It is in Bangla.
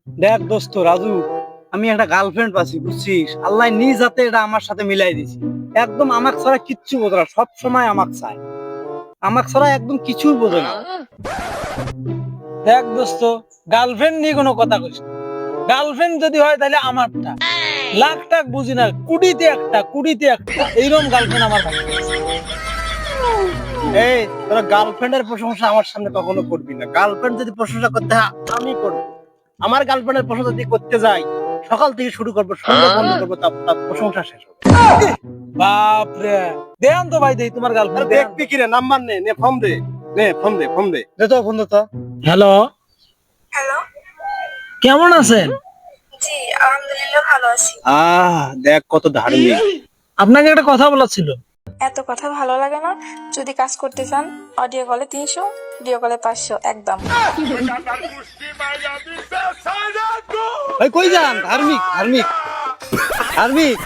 দেখ দোস্ত রাজু, আমি একটা গার্লফ্রেন্ড পাচ্ছি বুঝছিস, আল্লাহ নিজ হাতে এটা আমার সাথে মিলাই দিছি। একদম আমাক ছাড়া কিচ্ছু বোঝে না, সব সময় আমাক চায়, আমাক ছাড়া একদম কিছুই বোঝে না। দেখ দোস্ত, গার্লফ্রেন্ড নিয়ে কোনো কথা কইস না। গার্লফ্রেন্ড যদি হয় তাহলে আমারটা, লাখ টাক বুঝি না, কুড়িতে একটা এইরকম গার্লফ্রেন্ড আমার ভাই। এই তোরা গার্লফ্রেন্ডের প্রশংসা আমার সামনে কখনো করবি না। গার্লফ্রেন্ড যদি প্রশংসা করতে হয় আমি করবো। আমার গার্লফ্রেন্ডের প্রশংসা যদি করতে যাই, সকাল থেকে শুরু করবো, সন্ধ্যা বন্ধ করবো, তার প্রশংসা শেষ হবে। বাপ রে, দেন তো ভাই, দেই তোমার আরে গার্লফ্রেন্ড। দেখবি কি রে, নাম্বার নে ফোন দে, ফোন দে তো ফোন দে তো। Hello, hello. কেমন আছেন? জি, আলহামদুলিল্লাহ ভালো আছি। দেখ কত ধার্মিক। আপনাকে একটা কথা বলার ছিল। এত কথা ভালো লাগে না? যদি কাজ করতে চান অডিও কলে 300, ভিডিও কলে 500 একদম। কই যান? ধার্মিক ধার্মিক ধার্মিক